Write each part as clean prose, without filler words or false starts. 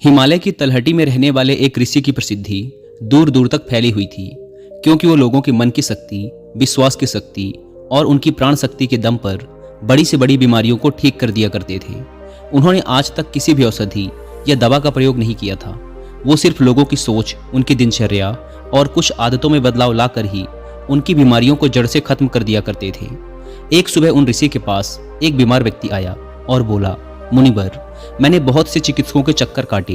हिमालय की तलहटी में रहने वाले एक ऋषि की प्रसिद्धि दूर दूर तक फैली हुई थी, क्योंकि वो लोगों के मन की शक्ति, विश्वास की शक्ति और उनकी प्राण शक्ति के दम पर बड़ी से बड़ी बीमारियों को ठीक कर दिया करते थे। उन्होंने आज तक किसी भी औषधि या दवा का प्रयोग नहीं किया था। वो सिर्फ लोगों की सोच, उनकी दिनचर्या और कुछ आदतों में बदलाव लाकर ही उनकी बीमारियों को जड़ से खत्म कर दिया करते थे। एक सुबह उन ऋषि के पास एक बीमार व्यक्ति आया और बोला, मुनिवर, मैंने बहुत से चिकित्सकों के चक्कर काटे,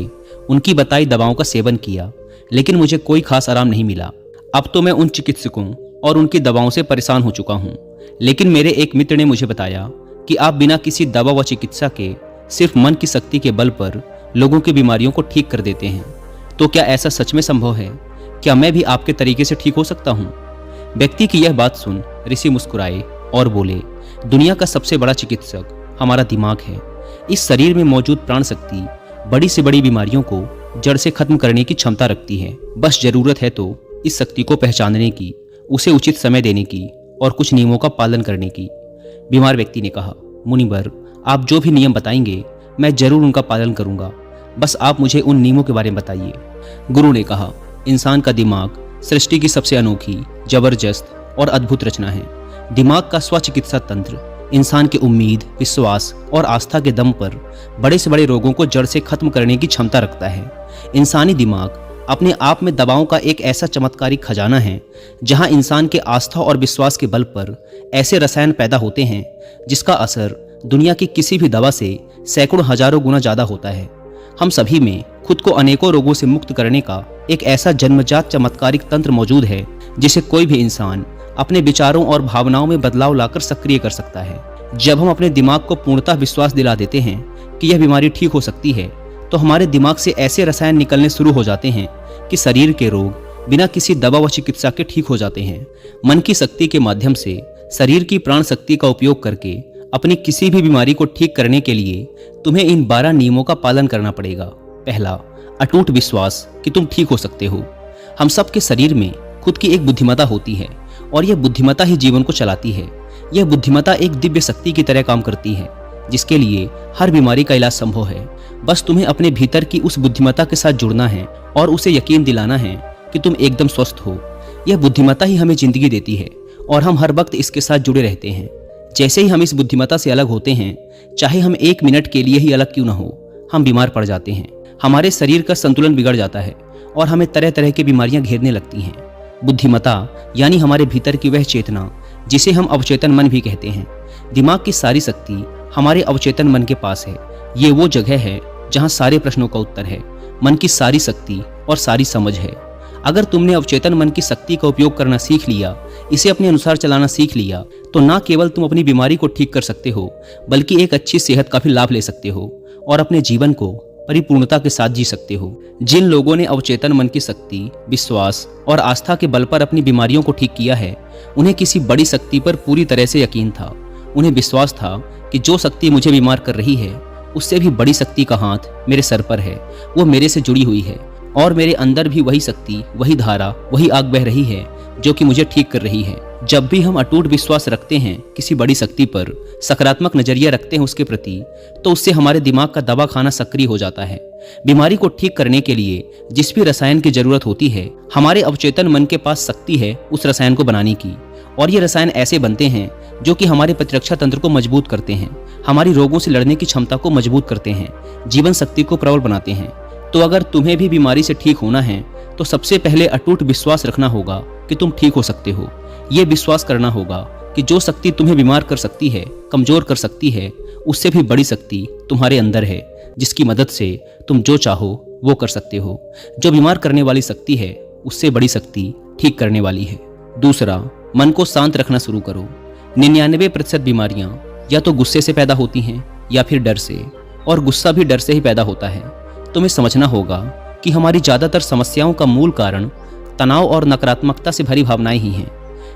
उनकी बताई दवाओं का सेवन किया, लेकिन मुझे कोई खास आराम नहीं मिला। अब तो मैं उन चिकित्सकों और उनकी दवाओं से परेशान हो चुका हूँ। लेकिन मेरे एक मित्र ने मुझे बताया कि आप बिना किसी दवा व चिकित्सा के सिर्फ मन की शक्ति के बल पर लोगों की बीमारियों को ठीक कर देते हैं। तो क्या ऐसा सच में संभव है? क्या मैं भी आपके तरीके से ठीक हो सकता हूँ? व्यक्ति की यह बात सुन ऋषि मुस्कुराए और बोले, दुनिया का सबसे बड़ा चिकित्सक हमारा दिमाग है। इस शरीर में मौजूद प्राण शक्ति बड़ी से बड़ी बीमारियों को जड़ से खत्म करने की क्षमता रखती है। बस जरूरत है तो इस शक्ति को पहचानने की, उसे उचित समय देने की और कुछ नियमों का पालन करने की। बीमार व्यक्ति ने कहा, मुनिवर, आप जो भी नियम बताएंगे मैं जरूर उनका पालन करूंगा, बस आप मुझे उन नियमों के बारे में बताइए। गुरु ने कहा, इंसान का दिमाग सृष्टि की सबसे अनोखी, जबरदस्त और अद्भुत रचना है। दिमाग का स्वचिकित्सा तंत्र इंसान की उम्मीद, विश्वास और आस्था के दम पर बड़े से बड़े रोगों को जड़ से खत्म करने की क्षमता रखता है। इंसानी दिमाग अपने आप में दवाओं का एक ऐसा चमत्कारिक खजाना है, जहां इंसान के आस्था और विश्वास के बल पर ऐसे रसायन पैदा होते हैं जिसका असर दुनिया की किसी भी दवा से सैकड़ों हजारों गुना ज्यादा होता है। हम सभी में खुद को अनेकों रोगों से मुक्त करने का एक ऐसा जन्मजात चमत्कारिक तंत्र मौजूद है, जिसे कोई भी इंसान अपने विचारों और भावनाओं में बदलाव लाकर सक्रिय कर सकता है। जब हम अपने दिमाग को पूर्णतः विश्वास दिला देते हैं कि यह बीमारी ठीक हो सकती है, तो हमारे दिमाग से ऐसे रसायन निकलने शुरू हो जाते हैं कि शरीर के रोग बिना किसी दवा व चिकित्सा के ठीक हो जाते हैं। मन की शक्ति के माध्यम से शरीर की प्राण शक्ति का उपयोग करके अपनी किसी भी बीमारी को ठीक करने के लिए तुम्हें इन 12 नियमों का पालन करना पड़ेगा। पहला, अटूट विश्वास कि तुम ठीक हो सकते हो। हम सबके शरीर में खुद की एक बुद्धिमत्ता होती है और यह बुद्धिमत्ता ही जीवन को चलाती है। यह बुद्धिमत्ता एक दिव्य शक्ति की तरह काम करती है, जिसके लिए हर बीमारी का इलाज संभव है। बस तुम्हें अपने भीतर की उस बुद्धिमत्ता के साथ जुड़ना है और उसे यकीन दिलाना है कि तुम एकदम स्वस्थ हो। यह बुद्धिमत्ता ही हमें जिंदगी देती है और हम हर वक्त इसके साथ जुड़े रहते हैं। जैसे ही हम इस बुद्धिमत्ता से अलग होते हैं, चाहे हम 1 मिनट के लिए ही अलग क्यों न हो, हम बीमार पड़ जाते हैं। हमारे शरीर का संतुलन बिगड़ जाता है और हमें तरह तरह की बीमारियां घेरने लगती हैं। बुद्धिमत्ता यानी हमारे भीतर की वह चेतना जिसे हम अवचेतन मन भी कहते हैं। दिमाग की सारी शक्ति हमारे अवचेतन मन के पास है। ये वो जगह है जहां सारे प्रश्नों का उत्तर है, मन की सारी शक्ति और सारी समझ है। अगर तुमने अवचेतन मन की शक्ति का उपयोग करना सीख लिया, इसे अपने अनुसार चलाना सीख लिया, तो ना केवल तुम अपनी बीमारी को ठीक कर सकते हो, बल्कि एक अच्छी सेहत का भी लाभ ले सकते हो और अपने जीवन को परिपूर्णता के साथ जी सकते हो। जिन लोगों ने अवचेतन मन की शक्ति, विश्वास और आस्था के बल पर अपनी बीमारियों को ठीक किया है, उन्हें किसी बड़ी शक्ति पर पूरी तरह से यकीन था। उन्हें विश्वास था कि जो शक्ति मुझे बीमार कर रही है, उससे भी बड़ी शक्ति का हाथ मेरे सर पर है। वो मेरे से जुड़ी हुई है और मेरे अंदर भी वही शक्ति, वही धारा, वही आग बह रही है जो कि मुझे ठीक कर रही है। जब भी हम अटूट विश्वास रखते हैं किसी बड़ी शक्ति पर, सकारात्मक नजरिया रखते हैं उसके प्रति, तो उससे हमारे दिमाग का दवा खाना सक्रिय हो जाता है। बीमारी को ठीक करने के लिए जिस भी रसायन की जरूरत होती है, हमारे अवचेतन मन के पास शक्ति है उस रसायन को बनाने की। और ये रसायन ऐसे बनते हैं जो कि हमारे प्रतिरक्षा तंत्र को मजबूत करते हैं, हमारी रोगों से लड़ने की क्षमता को मजबूत करते हैं, जीवन शक्ति को प्रबल बनाते हैं। तो अगर तुम्हें भी बीमारी से ठीक होना है, तो सबसे पहले अटूट विश्वास रखना होगा कि तुम ठीक हो सकते हो। ये विश्वास करना होगा कि जो शक्ति तुम्हें बीमार कर सकती है, कमजोर कर सकती है, उससे भी बड़ी शक्ति तुम्हारे अंदर है, जिसकी मदद से तुम जो चाहो वो कर सकते हो। जो बीमार करने वाली शक्ति है, उससे बड़ी शक्ति ठीक करने वाली है। दूसरा, मन को शांत रखना शुरू करो। 99% बीमारियां या तो गुस्से से पैदा होती हैं या फिर डर से, और गुस्सा भी डर से ही पैदा होता है। तुम्हें समझना होगा कि हमारी ज्यादातर समस्याओं का मूल कारण तनाव और नकारात्मकता से भरी भावनाएं ही हैं।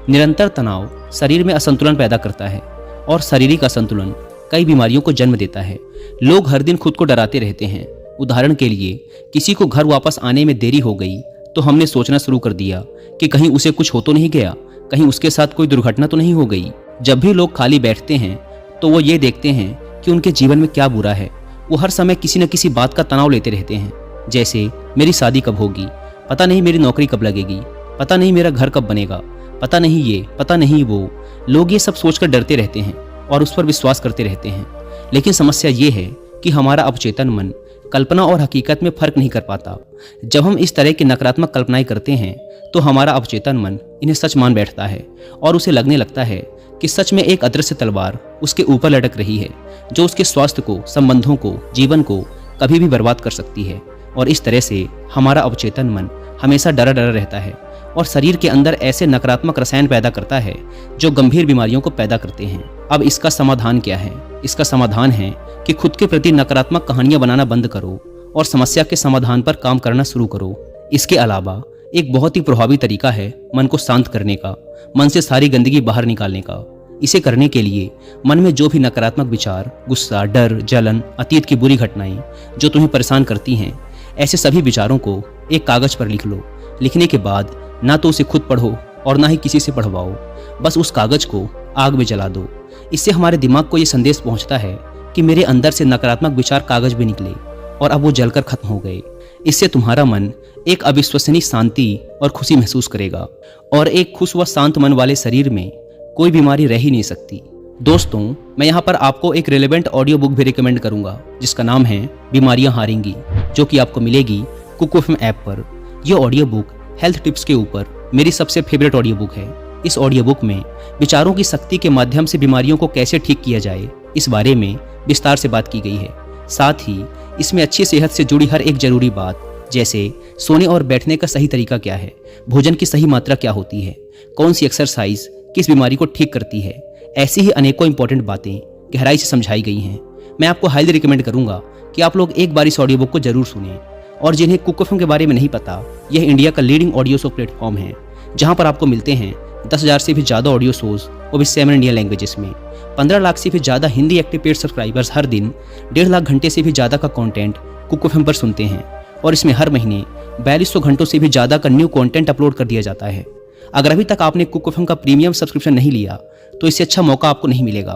निरंतर तनाव शरीर में असंतुलन पैदा करता है और शारीरिक असंतुलन कई बीमारियों को जन्म देता है। लोग हर दिन खुद को डराते रहते हैं। उदाहरण के लिए, किसी को घर वापस आने में देरी हो गई तो हमने सोचना शुरू कर दिया कि कहीं उसे कुछ हो तो नहीं गया, कहीं उसके साथ कोई दुर्घटना तो नहीं हो गई। जब भी लोग खाली बैठते हैं तो वो ये देखते हैं कि उनके जीवन में क्या बुरा है वो हर समय किसी न किसी बात का तनाव लेते रहते हैं, जैसे मेरी शादी कब होगी, पता नहीं मेरी नौकरी कब लगेगी, पता नहीं मेरा घर कब बनेगा, पता नहीं ये, पता नहीं वो। लोग ये सब सोचकर डरते रहते हैं और उस पर विश्वास करते रहते हैं। लेकिन समस्या ये है कि हमारा अवचेतन मन कल्पना और हकीकत में फर्क नहीं कर पाता। जब हम इस तरह की नकारात्मक कल्पनाएं करते हैं तो हमारा अवचेतन मन इन्हें सच मान बैठता है और उसे लगने लगता है कि सच में एक अदृश्य तलवार उसके ऊपर लटक रही है, जो उसके स्वास्थ्य को, संबंधों को, जीवन को कभी भी बर्बाद कर सकती है। और इस तरह से हमारा अवचेतन मन हमेशा डरा डरा रहता है और शरीर के अंदर ऐसे नकारात्मक रसायन पैदा करता है जो गंभीर बीमारियों को पैदा करते हैं। अब इसका समाधान क्या है? इसका समाधान है कि खुद के प्रति नकारात्मक कहानियां बनाना बंद करो और समस्या के समाधान पर काम करना शुरू करो। इसके अलावा एक बहुत ही प्रभावी तरीका है मन को शांत करने का, मन से सारी गंदगी बाहर निकालने का। इसे करने के लिए मन में जो भी नकारात्मक विचार, गुस्सा, डर, जलन, अतीत की बुरी घटनाएं जो तुम्हें परेशान करती हैं, ऐसे सभी विचारों को एक कागज पर लिख लो। लिखने के बाद ना तो उसे खुद पढ़ो और ना ही किसी से पढ़वाओ, बस उस कागज को आग में जला दो। इससे हमारे दिमाग को ये संदेश पहुंचता है कि मेरे अंदर से नकारात्मक विचार कागज में निकले और अब वो जलकर खत्म हो गए। इससे तुम्हारा मन एक अविश्वसनीय शांति और खुशी महसूस करेगा और एक खुश व शांत मन वाले शरीर में कोई बीमारी रह ही नहीं सकती। दोस्तों, मैं यहाँ पर आपको एक रिलेवेंट ऑडियो बुक भी रिकमेंड करूंगा जिसका नाम है बीमारियां हारेंगी, जो कि आपको मिलेगी कुकू एफएम ऐप पर। यह ऑडियो बुक हेल्थ टिप्स के ऊपर मेरी सबसे फेवरेट ऑडियो बुक है। इस ऑडियो बुक में विचारों की शक्ति के माध्यम से बीमारियों को कैसे ठीक किया जाए, इस बारे में विस्तार से बात की गई है। साथ ही इसमें अच्छी सेहत से जुड़ी हर एक जरूरी बात, जैसे सोने और बैठने का सही तरीका क्या है, भोजन की सही मात्रा क्या होती है, कौन सी एक्सरसाइज किस बीमारी को ठीक करती है, ऐसी ही अनेकों इंपॉर्टेंट बातें गहराई से समझाई गई हैं। मैं आपको हाईली रिकमेंड करूंगा कि आप लोग एक बार इस ऑडियो बुक को जरूर सुनें। और जिन्हें कुक एफएम के बारे में नहीं पता, यह इंडिया का लीडिंग ऑडियो शो प्लेटफॉर्म है, जहां पर आपको मिलते हैं 10,000 से भी ज़्यादा ऑडियो शोज, वो भी 7 इंडियन लैंग्वेजेस में। 15 लाख से भी ज़्यादा हिंदी एक्टिव पेड सब्सक्राइबर्स हर दिन 1.5 लाख घंटे से भी ज़्यादा का कंटेंट कुक एफएम पर सुनते हैं और इसमें हर महीने 4200 घंटों से भी ज़्यादा का न्यू कंटेंट अपलोड कर दिया जाता है। अगर अभी तक आपने कुक एफएम का प्रीमियम सब्सक्रिप्शन नहीं लिया तो इससे अच्छा मौका आपको नहीं मिलेगा,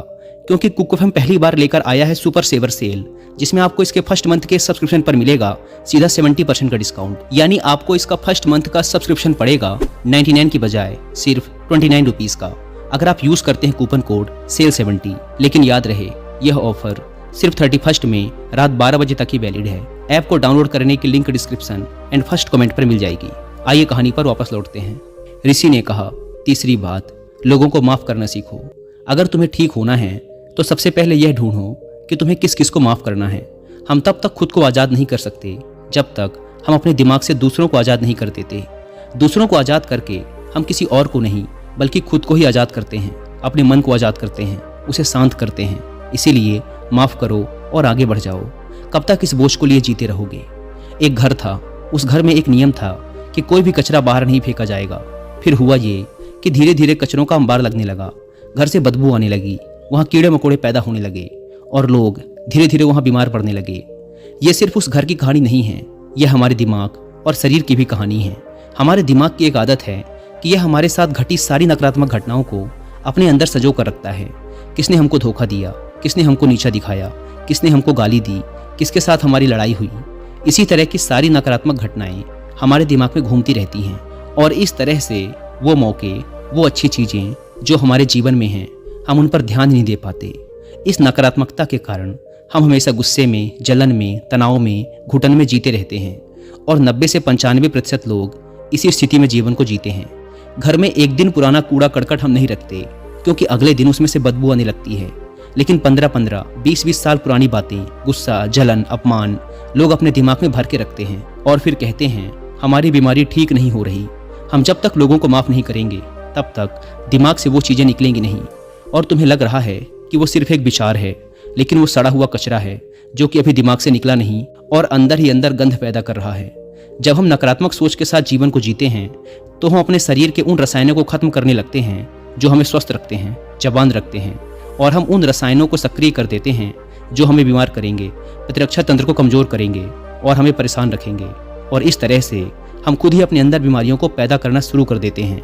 क्योंकि कुक एफएम पहली बार लेकर आया है सुपर सेवर सेल, जिसमें आपको इसके फर्स्ट मंथ के सब्सक्रिप्शन पर मिलेगा सीधा 70% का डिस्काउंट। यानी आपको इसका फर्स्ट मंथ का सब्सक्रिप्शन पड़ेगा 99 की बजाय सिर्फ 29 रुपीज का, अगर आप यूज करते हैं कूपन कोड SALE70। लेकिन याद रहे, यह ऑफर सिर्फ 31 में रात 12 बजे तक ही वैलिड है। ऐप को डाउनलोड करने की link description and first comment पर मिल जाएगी। आइए कहानी पर वापस लौटते हैं। ऋषि ने कहा, तीसरी बात, लोगों को माफ करना सीखो। अगर तुम्हें ठीक होना है तो सबसे पहले यह ढूंढो कि तुम्हें किस किस को माफ करना है। हम तब तक खुद को आज़ाद नहीं कर सकते जब तक हम अपने दिमाग से दूसरों को आज़ाद नहीं कर देते। दूसरों को आज़ाद करके हम किसी और को नहीं बल्कि खुद को ही आज़ाद करते हैं, अपने मन को आज़ाद करते हैं, उसे शांत करते हैं। इसीलिए माफ़ करो और आगे बढ़ जाओ। कब तक इस बोझ को लिए जीते रहोगे? एक घर था, उस घर में एक नियम था कि कोई भी कचरा बाहर नहीं फेंका जाएगा। फिर हुआ ये कि धीरे धीरे कचरों का अंबार लगने लगा, घर से बदबू आने लगी, वहाँ कीड़े मकोड़े पैदा होने लगे और लोग धीरे धीरे वहाँ बीमार पड़ने लगे। ये सिर्फ उस घर की कहानी नहीं है, यह हमारे दिमाग और शरीर की भी कहानी है। हमारे दिमाग की एक आदत है कि यह हमारे साथ घटी सारी नकारात्मक घटनाओं को अपने अंदर संजो कर रखता है। किसने हमको धोखा दिया, किसने हमको नीचा दिखाया, किसने हमको गाली दी, किसके साथ हमारी लड़ाई हुई, इसी तरह की सारी नकारात्मक घटनाएं हमारे दिमाग में घूमती रहती हैं। और इस तरह से वो मौके, वो अच्छी चीज़ें जो हमारे जीवन में हैं, हम उन पर ध्यान नहीं दे पाते। इस नकारात्मकता के कारण हम हमेशा गुस्से में, जलन में, तनाव में, घुटन में जीते रहते हैं और 90 से 95% लोग इसी स्थिति में जीवन को जीते हैं। घर में एक दिन पुराना कूड़ा करकट हम नहीं रखते, क्योंकि अगले दिन उसमें से बदबू आने लगती है। लेकिन 15-15, 20-20 साल पुरानी बातें, गुस्सा, जलन, अपमान लोग अपने दिमाग में भर के रखते हैं और फिर कहते हैं हमारी बीमारी ठीक नहीं हो रही। हम जब तक लोगों को माफ़ नहीं करेंगे तब तक दिमाग से वो चीज़ें निकलेंगी नहीं। और तुम्हें लग रहा है कि वो सिर्फ एक विचार है, लेकिन वो सड़ा हुआ कचरा है जो कि अभी दिमाग से निकला नहीं और अंदर ही अंदर गंध पैदा कर रहा है। जब हम नकारात्मक सोच के साथ जीवन को जीते हैं तो हम अपने शरीर के उन रसायनों को खत्म करने लगते हैं जो हमें स्वस्थ रखते हैं, जवान रखते हैं, और हम उन रसायनों को सक्रिय कर देते हैं जो हमें बीमार करेंगे, प्रतिरक्षा तंत्र को कमज़ोर करेंगे और हमें परेशान रखेंगे। और इस तरह से हम खुद ही अपने अंदर बीमारियों को पैदा करना शुरू कर देते हैं।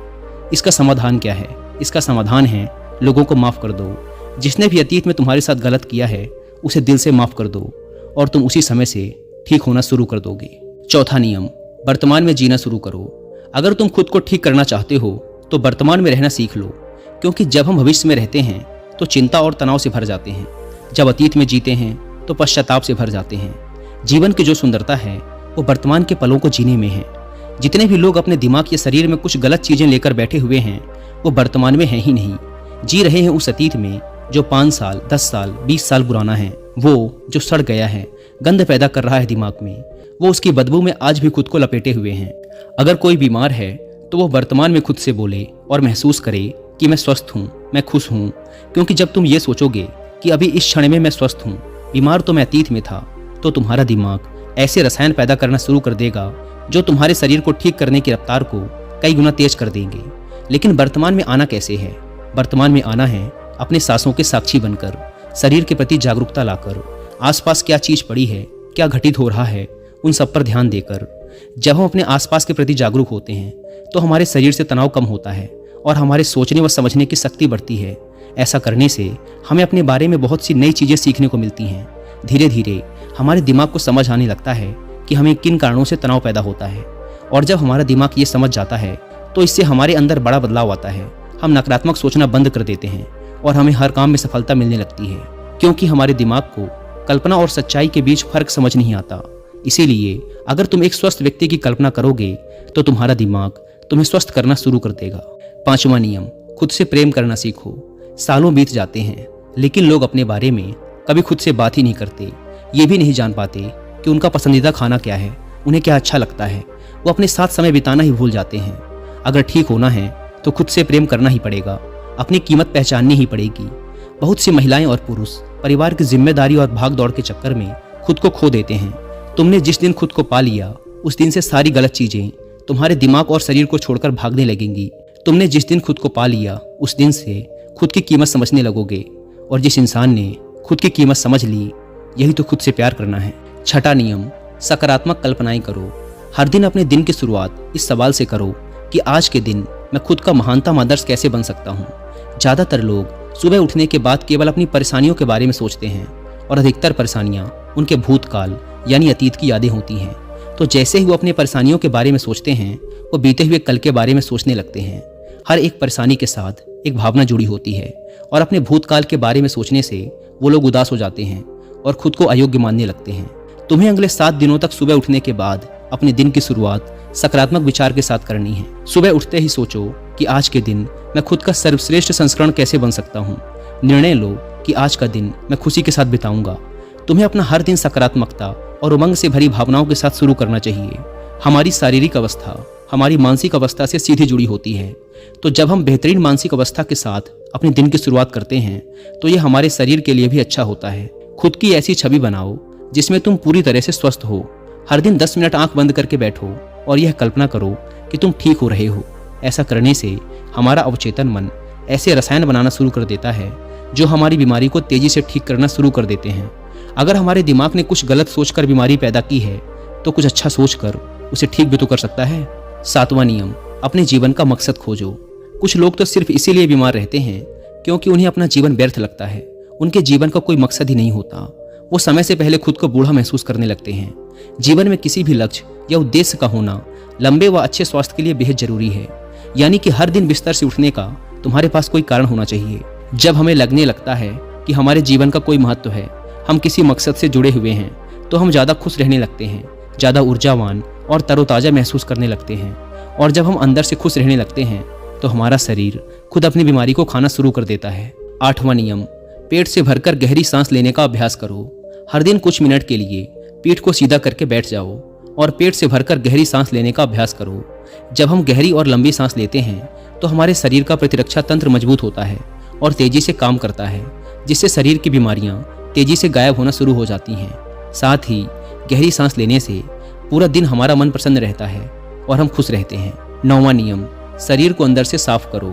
इसका समाधान क्या है? इसका समाधान है लोगों को माफ़ कर दो। जिसने भी अतीत में तुम्हारे साथ गलत किया है उसे दिल से माफ़ कर दो और तुम उसी समय से ठीक होना शुरू कर दोगे। चौथा नियम, वर्तमान में जीना शुरू करो। अगर तुम खुद को ठीक करना चाहते हो तो वर्तमान में रहना सीख लो, क्योंकि जब हम भविष्य में रहते हैं तो चिंता और तनाव से भर जाते हैं। जब अतीत में जीते हैं तो पश्चाताप से भर जाते हैं। जीवन की जो सुंदरता है वो वर्तमान के पलों को जीने में है। जितने भी लोग अपने दिमाग या शरीर में कुछ गलत चीजें लेकर बैठे हुए हैं वो वर्तमान में हैं ही नहीं, जी रहे हैं उस अतीत में जो 5 साल, 10 साल, 20 साल पुराना है। वो जो सड़ गया है, गंध पैदा कर रहा है दिमाग में, वो उसकी बदबू में आज भी खुद को लपेटे हुए हैं। अगर कोई बीमार है तो वो वर्तमान में खुद से बोले और महसूस करे कि मैं स्वस्थ हूँ, मैं खुश हूँ। क्योंकि जब तुम ये सोचोगे कि अभी इस क्षण में मैं स्वस्थ हूँ, बीमार तो मैं अतीत में था, तो तुम्हारा दिमाग ऐसे रसायन पैदा करना शुरू कर देगा जो तुम्हारे शरीर को ठीक करने की रफ्तार को कई गुना तेज कर देंगे। लेकिन वर्तमान में आना कैसे है? वर्तमान में आना है अपने सांसों के साक्षी बनकर, शरीर के प्रति जागरूकता लाकर, आसपास क्या चीज पड़ी है, क्या घटित हो रहा है, उन सब पर ध्यान देकर। जब हम अपने आसपास के प्रति जागरूक होते हैं तो हमारे शरीर से तनाव कम होता है और हमारे सोचने व समझने की शक्ति बढ़ती है। ऐसा करने से हमें अपने बारे में बहुत सी नई चीजें सीखने को मिलती हैं। धीरे धीरे हमारे दिमाग को समझ आने लगता है कि हमें किन कारणों से तनाव पैदा होता है, और जब हमारा दिमाग ये समझ जाता है तो इससे हमारे अंदर बड़ा बदलाव आता है। हम नकारात्मक सोचना बंद कर देते हैं और हमें हर काम में सफलता मिलने लगती है, क्योंकि हमारे दिमाग को कल्पना और सच्चाई के बीच फर्क समझ नहीं आता। इसीलिए अगर तुम एक स्वस्थ व्यक्ति की कल्पना करोगे तो तुम्हारा दिमाग तुम्हें स्वस्थ करना शुरू कर देगा। 5वां नियम, खुद से प्रेम करना सीखो। सालों बीत जाते हैं लेकिन लोग अपने बारे में कभी खुद से बात ही नहीं करते। ये भी नहीं जान पाते कि उनका पसंदीदा खाना क्या है, उन्हें क्या अच्छा लगता है। वो अपने साथ समय बिताना ही भूल जाते हैं। अगर ठीक होना है तो खुद से प्रेम करना ही पड़ेगा, अपनी कीमत पहचाननी ही पड़ेगी। बहुत सी महिलाएं और पुरुष परिवार की जिम्मेदारी और भाग दौड़ के चक्कर में खुद को खो देते हैं। तुमने जिस दिन खुद को पा लिया उस दिन से सारी गलत चीजें तुम्हारे दिमाग और शरीर को छोड़कर भागने लगेंगी। तुमने जिस दिन खुद को पा लिया उस दिन से खुद की कीमत समझने लगोगे, और जिस इंसान ने खुद की कीमत समझ ली यही तो खुद से प्यार करना है। 6वां नियम, सकारात्मक कल्पनाएं करो। हर दिन अपने दिन की शुरुआत इस सवाल से करो कि आज के दिन मैं खुद का महानतम आदर्श कैसे बन सकता हूँ। ज़्यादातर लोग सुबह उठने के बाद केवल अपनी परेशानियों के बारे में सोचते हैं, और अधिकतर परेशानियाँ उनके भूतकाल यानी अतीत की यादें होती हैं। तो जैसे ही वो अपनी परेशानियों के बारे में सोचते हैं वो बीते हुए कल के बारे में सोचने लगते हैं। हर एक परेशानी के साथ एक भावना जुड़ी होती है, और अपने भूतकाल के बारे में सोचने से वो लोग उदास हो जाते हैं और खुद को अयोग्य मानने लगते हैं। तुम्हें अगले 7 दिनों तक सुबह उठने के बाद अपने दिन की शुरुआत सकारात्मक विचार के साथ करनी है। सुबह उठते ही सोचो कि आज के दिन मैं खुद का सर्वश्रेष्ठ संस्करण कैसे बन सकता हूँ। निर्णय लो कि आज का दिन मैं खुशी के साथ बिताऊंगा। तुम्हें अपना हर दिन सकारात्मकता और उमंग से भरी भावनाओं के साथ शुरू करना चाहिए। हमारी शारीरिक अवस्था हमारी मानसिक अवस्था से सीधी जुड़ी होती है। तो जब हम बेहतरीन मानसिक अवस्था के साथ अपने दिन की शुरुआत करते हैं तो ये हमारे शरीर के लिए भी अच्छा होता है। खुद की ऐसी छवि बनाओ जिसमें तुम पूरी तरह से स्वस्थ हो। हर दिन 10 मिनट आंख बंद करके बैठो और यह कल्पना करो कि तुम ठीक हो रहे हो। ऐसा करने से हमारा अवचेतन मन ऐसे रसायन बनाना शुरू कर देता है जो हमारी बीमारी को तेजी से ठीक करना शुरू कर देते हैं। अगर हमारे दिमाग ने कुछ गलत सोचकर बीमारी पैदा की है तो कुछ अच्छा सोचकर उसे ठीक भी तो कर सकता है। 7वां नियम, अपने जीवन का मकसद खोजो। कुछ लोग तो सिर्फ इसीलिए बीमार रहते हैं क्योंकि उन्हें अपना जीवन व्यर्थ लगता है। उनके जीवन का कोई मकसद ही नहीं होता। वो समय से पहले खुद को बूढ़ा महसूस करने लगते हैं। जीवन में किसी भी लक्ष्य या उद्देश्य का होना लंबे व अच्छे स्वास्थ्य के लिए बेहद जरूरी है। यानी कि हर दिन बिस्तर से उठने का तुम्हारे पास कोई कारण होना चाहिए। जब हमें लगने लगता है कि हमारे जीवन का कोई महत्व है, हम किसी मकसद से जुड़े हुए हैं, तो हम ज़्यादा खुश रहने लगते हैं, ज़्यादा ऊर्जावान और तरोताज़ा महसूस करने लगते हैं। और जब हम अंदर से खुश रहने लगते हैं तो हमारा शरीर खुद अपनी बीमारी को खाना शुरू कर देता है। 8वां नियम, पेट से भरकर गहरी सांस लेने का अभ्यास करो। हर दिन कुछ मिनट के लिए पीठ को सीधा करके बैठ जाओ और पेट से भरकर गहरी सांस लेने का अभ्यास करो। जब हम गहरी और लंबी सांस लेते हैं तो हमारे शरीर का प्रतिरक्षा तंत्र मजबूत होता है और तेजी से काम करता है, जिससे शरीर की बीमारियां तेजी से गायब होना शुरू हो जाती हैं। साथ ही गहरी सांस लेने से पूरा दिन हमारा मन प्रसन्न रहता है और हम खुश रहते हैं। 9वां नियम, शरीर को अंदर से साफ करो।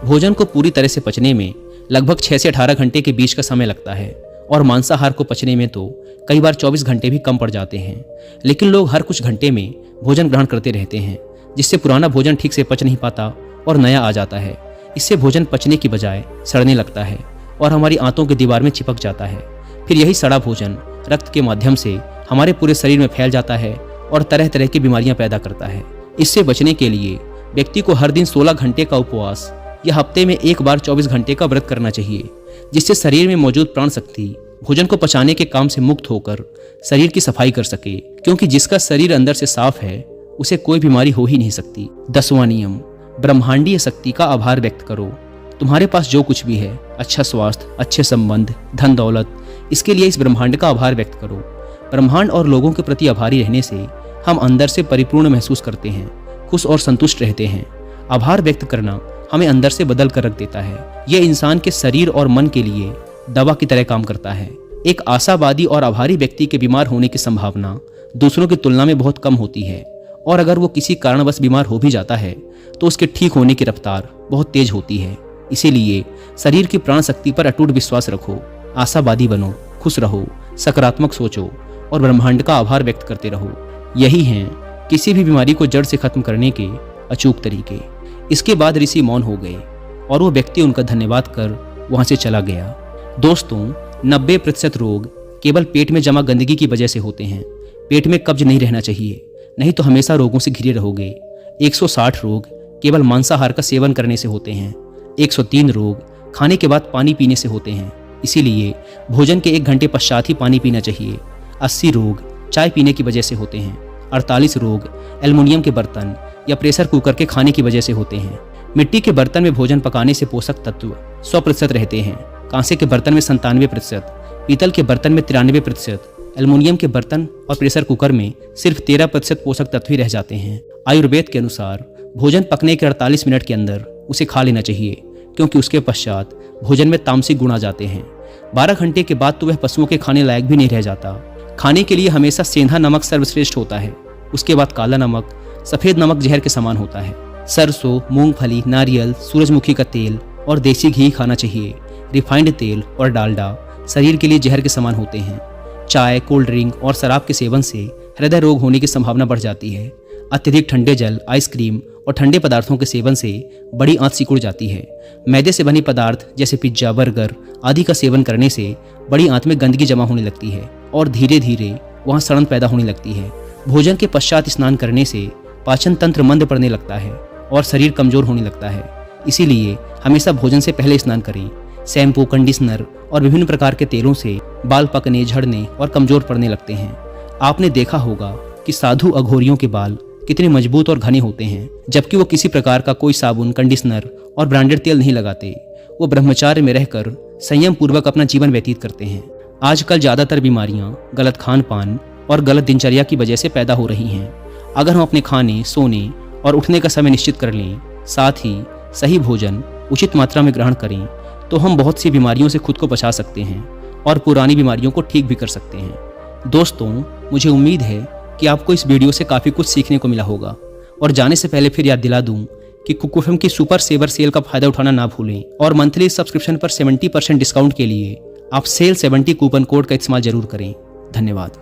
भोजन को पूरी तरह से पचने में लगभग 6 से 18 घंटे के बीच का समय लगता है और मांसाहार को पचने में तो कई बार 24 घंटे भी कम पड़ जाते हैं। लेकिन लोग हर कुछ घंटे में भोजन ग्रहण करते रहते हैं, जिससे पुराना भोजन ठीक से पच नहीं पाता और नया आ जाता है। इससे भोजन पचने की बजाय सड़ने लगता है और हमारी आंतों की दीवार में चिपक जाता है। फिर यही सड़ा भोजन रक्त के माध्यम से हमारे पूरे शरीर में फैल जाता है और तरह तरह की बीमारियां पैदा करता है। इससे बचने के लिए व्यक्ति को हर दिन 16 घंटे का उपवास या हफ्ते में एक बार 24 घंटे का व्रत करना चाहिए, जिससे शरीर में मौजूद प्राण शक्ति भोजन को पचाने के काम से मुक्त होकर शरीर की सफाई कर सके, क्योंकि जिसका शरीर अंदर से साफ है उसे कोई बीमारी हो ही नहीं सकती। 10वां नियम, ब्रह्मांडीय शक्ति का आभार व्यक्त करो। तुम्हारे पास जो कुछ भी है, अच्छा स्वास्थ्य, अच्छे संबंध, धन दौलत, इसके लिए इस ब्रह्मांड का आभार व्यक्त करो। ब्रह्मांड और लोगों के प्रति आभारी रहने से हम अंदर से परिपूर्ण महसूस करते हैं, खुश और संतुष्ट रहते हैं। आभार व्यक्त करना हमें अंदर से बदल कर रख देता है। यह इंसान के शरीर और मन के लिए दवा की तरह काम करता है। एक आशावादी और आभारी व्यक्ति के बीमार होने की संभावना दूसरों की तुलना में बहुत कम होती है, और अगर वो किसी कारणवश बीमार हो भी जाता है तो उसके ठीक होने की रफ्तार बहुत तेज होती है। इसीलिए शरीर की प्राण शक्ति पर अटूट विश्वास रखो, आशावादी बनो, खुश रहो, सकारात्मक सोचो और ब्रह्मांड का आभार व्यक्त करते रहो। यही हैं किसी भी बीमारी को जड़ से खत्म करने के अचूक तरीके। इसके बाद ऋषि मौन हो गए और वो व्यक्ति उनका धन्यवाद कर वहां से चला गया। दोस्तों, 90% रोग केवल पेट में जमा गंदगी की वजह से होते हैं। पेट में कब्ज नहीं रहना चाहिए, नहीं तो हमेशा रोगों से घिरे रहोगे। 160 रोग केवल मांसाहार का सेवन करने से होते हैं। 103 रोग खाने के बाद पानी पीने से होते हैं, इसीलिए भोजन के 1 घंटे पश्चात ही पानी पीना चाहिए। 80 रोग चाय पीने की वजह से होते हैं। 48 रोग एल्युमिनियम के बर्तन या प्रेशर कुकर के खाने की वजह से होते हैं। मिट्टी के बर्तन में भोजन पकाने से पोषक तत्व 100% रहते हैं। कांसे के बर्तन में 97%, पीतल के बर्तन में 93%, एल्युमिनियम के बर्तन और प्रेशर कुकर में सिर्फ 13% पोषक तत्व ही रह जाते हैं। आयुर्वेद के अनुसार भोजन पकने के 48 मिनट के अंदर उसे खा लेना चाहिए, क्योंकि उसके पश्चात भोजन में तामसिक गुण आ जाते हैं। 12 घंटे के बाद तो वह पशुओं के खाने लायक भी नहीं रह जाता। खाने के लिए हमेशा सेंधा नमक सर्वश्रेष्ठ होता है, उसके बाद काला नमक, सफ़ेद नमक जहर के समान होता है। सरसों, मूंगफली, नारियल, सूरजमुखी का तेल और देसी घी खाना चाहिए। रिफाइंड तेल और डालडा शरीर के लिए जहर के समान होते हैं। चाय, कोल्ड ड्रिंक और शराब के सेवन से हृदय रोग होने की संभावना बढ़ जाती है। अत्यधिक ठंडे जल, आइसक्रीम और ठंडे पदार्थों के सेवन से बड़ी आंत सिकुड़ जाती है। मैदे से बनी पदार्थ जैसे पिज्जा, बर्गर आदि का सेवन करने से बड़ी आंत में गंदगी जमा होने लगती है और धीरे धीरे वहाँ सड़न पैदा होने लगती है। भोजन के पश्चात स्नान करने से पाचन तंत्र मंद पड़ने लगता है और शरीर कमजोर होने लगता है। इसीलिए हमेशा भोजन से पहले स्नान करें। शैम्पू, कंडीशनर और विभिन्न प्रकार के तेलों से बाल पकने, झड़ने और कमजोर पड़ने लगते हैं। आपने देखा होगा कि साधु अघोरियों के बाल कितने मजबूत और घने होते हैं, जबकि वो किसी प्रकार का कोई साबुन, कंडीशनर और ब्रांडेड तेल नहीं लगाते। वो ब्रह्मचार्य में रहकर संयम पूर्वक अपना जीवन व्यतीत करते हैं। आजकल ज़्यादातर बीमारियां गलत खान पान और गलत दिनचर्या की वजह से पैदा हो रही हैं। अगर हम अपने खाने, सोने और उठने का समय निश्चित कर लें, साथ ही सही भोजन उचित मात्रा में ग्रहण करें, तो हम बहुत सी बीमारियों से खुद को बचा सकते हैं और पुरानी बीमारियों को ठीक भी कर सकते हैं। दोस्तों, मुझे उम्मीद है कि आपको इस वीडियो से काफ़ी कुछ सीखने को मिला होगा। और जाने से पहले फिर याद दिला दूं कि कुकू एफएम की सुपर सेवर सेल का फायदा उठाना ना भूलें और मंथली सब्सक्रिप्शन पर 70% डिस्काउंट के लिए आप सेल 70 कूपन कोड का इस्तेमाल जरूर करें। धन्यवाद।